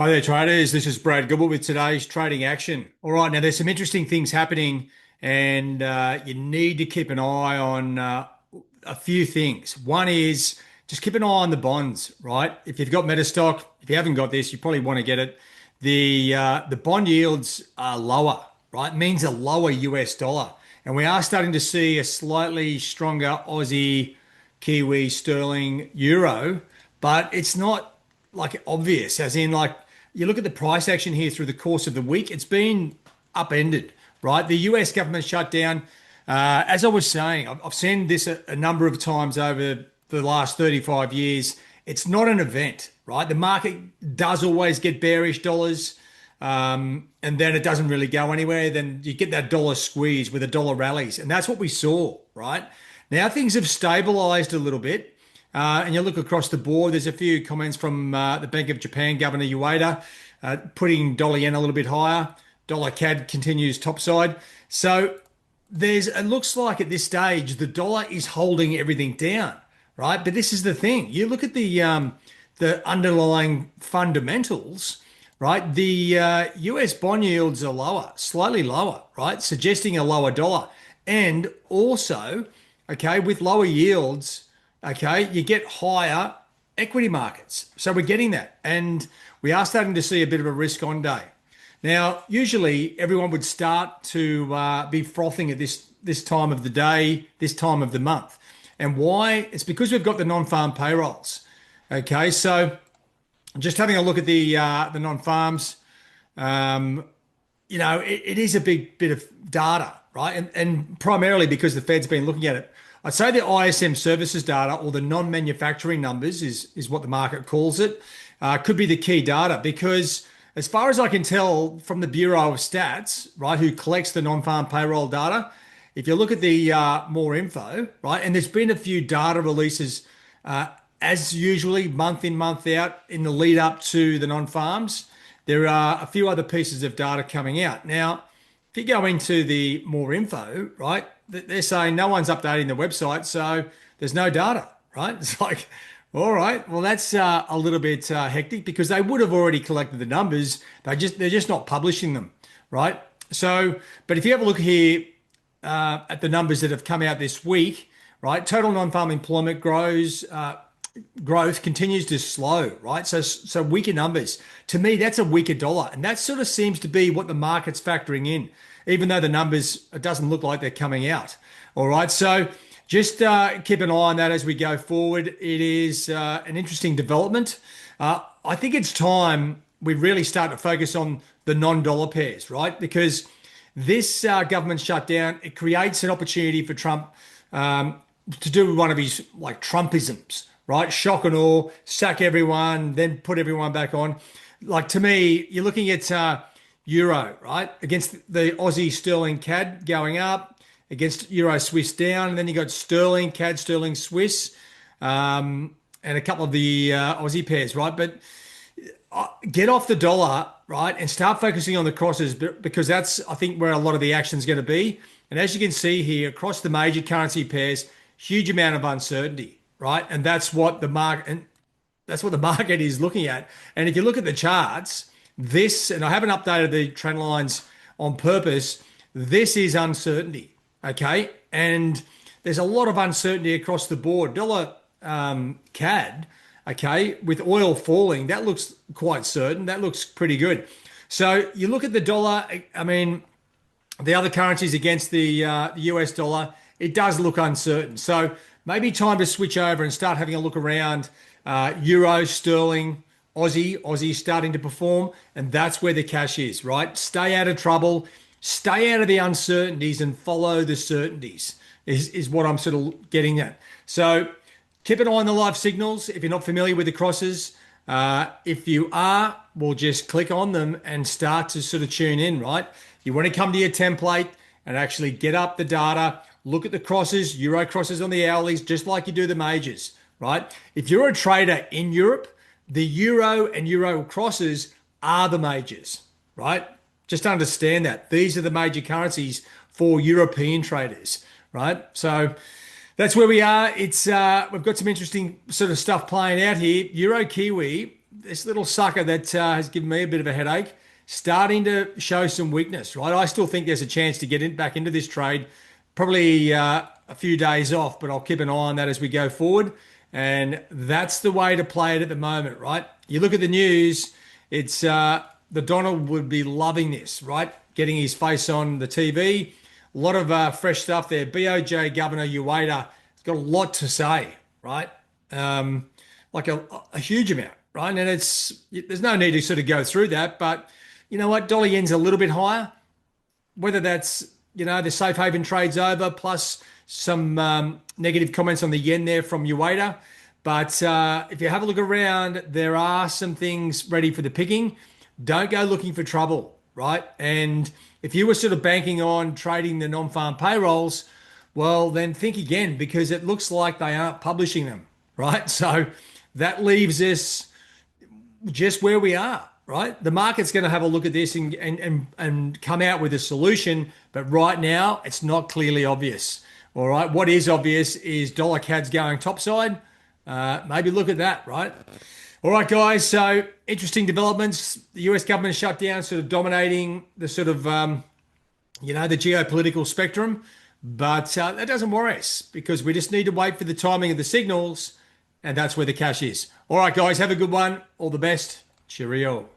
Hi there, traders. This is Brad Gilbert with today's trading action. All right, now there's some interesting things happening, and you need to keep an eye on a few things. One is just keep an eye on the bonds, right? If you've got Metastock, if you haven't got this, you probably want to get it. The bond yields are lower, right? Means a lower US dollar, and we are starting to see a slightly stronger Aussie, Kiwi, Sterling, Euro, but it's not like obvious, as in like you look at the price action here through the course of the week, it's been upended, right? The US government shutdown, as I was saying, I've seen this a number of times over the last 35 years. It's not an event, right? The market does always get bearish dollars, and then it doesn't really go anywhere. Then you get that dollar squeeze with the dollar rallies, and that's what we saw, right? Now things have stabilized a little bit. And you look across the board, there's a few comments from the Bank of Japan Governor Ueda putting dollar yen a little bit higher. Dollar CAD continues topside. So it looks like at this stage, the dollar is holding everything down, right? But this is the thing. You look at the underlying fundamentals, right? The US bond yields are lower, slightly lower, right? Suggesting a lower dollar. And also, okay, with lower yields, okay, you get higher equity markets. So we're getting that. And we are starting to see a bit of a risk on day. Now, usually everyone would start to be frothing at this time of the day, this time of the month. And why? It's because we've got the non-farm payrolls. Okay, so just having a look at the non-farms, it is a big bit of data, right? And primarily because the Fed's been looking at it. I'd say the ISM services data, or the non-manufacturing numbers is what the market calls it, could be the key data, because as far as I can tell from the Bureau of Stats, right, who collects the non-farm payroll data, if you look at the more info, right, and there's been a few data releases as usually month in, month out in the lead up to the non-farms, there are a few other pieces of data coming out. Now, if you go into the more info, right, they're saying no one's updating the website, so there's no data, right? It's like, all right, well, that's a little bit hectic, because they would have already collected the numbers. They're just not publishing them, right? So, but if you have a look here at the numbers that have come out this week, right, total non-farm employment growth continues to slow, right? So weaker numbers. To me, that's a weaker dollar, and that sort of seems to be what the market's factoring in, even though the numbers, it doesn't look like they're coming out. All right, so just keep an eye on that as we go forward. It is an interesting development. I think it's time we really start to focus on the non-dollar pairs, right? Because this government shutdown, it creates an opportunity for Trump to do one of his like Trumpisms, right? Shock and awe, sack everyone, then put everyone back on. Like, to me, you're looking at Euro, right? Against the Aussie Sterling CAD going up, against Euro Swiss down, and then you got Sterling CAD, Sterling Swiss, and a couple of the Aussie pairs, right? But get off the dollar, right, and start focusing on the crosses, because that's, I think, where a lot of the action is going to be. And as you can see here, across the major currency pairs, huge amount of uncertainty, right? And that's what the market is looking at. And if you look at the charts, and I haven't updated the trend lines on purpose, this is uncertainty, okay? And there's a lot of uncertainty across the board. Dollar CAD, okay, with oil falling, that looks quite certain. That looks pretty good. So you look at the dollar, I mean, the other currencies against the US dollar, it does look uncertain. So maybe time to switch over and start having a look around Euro, Sterling, Aussie starting to perform, and that's where the cash is, right? Stay out of trouble, stay out of the uncertainties, and follow the certainties is what I'm sort of getting at. So keep an eye on the live signals if you're not familiar with the crosses. If you are, we'll just click on them and start to sort of tune in, right? You want to come to your template and actually get up the data, look at the crosses, Euro crosses on the hourlies, just like you do the majors, right? If you're a trader in Europe, the Euro and Euro crosses are the majors, right? Just understand that. These are the major currencies for European traders, right? So that's where we are. We've got some interesting sort of stuff playing out here. Euro Kiwi, this little sucker that has given me a bit of a headache, starting to show some weakness, right? I still think there's a chance to get back into this trade. Probably a few days off, but I'll keep an eye on that as we go forward. And that's the way to play it at the moment, right? You look at the news, it's the Donald would be loving this, right? Getting his face on the TV. A lot of fresh stuff there. BOJ Governor Ueda has got a lot to say, right? Like a huge amount, right? And there's no need to sort of go through that, but you know what? Dollar yen's a little bit higher. Whether that's, the safe haven trade's over, plus some negative comments on the yen there from Ueda. But if you have a look around, there are some things ready for the picking. Don't go looking for trouble, right? And if you were sort of banking on trading the non-farm payrolls, well, then think again, because it looks like they aren't publishing them, right? So that leaves us just where we are, right? The market's going to have a look at this and come out with a solution, but right now it's not clearly obvious. All right, what is obvious is dollar CAD's going topside. Maybe look at that, right? All right, guys. So interesting developments. The US government shutdown sort of dominating the sort of the geopolitical spectrum, but that doesn't worry us because we just need to wait for the timing of the signals, and that's where the cash is. All right, guys. Have a good one. All the best. Cheerio.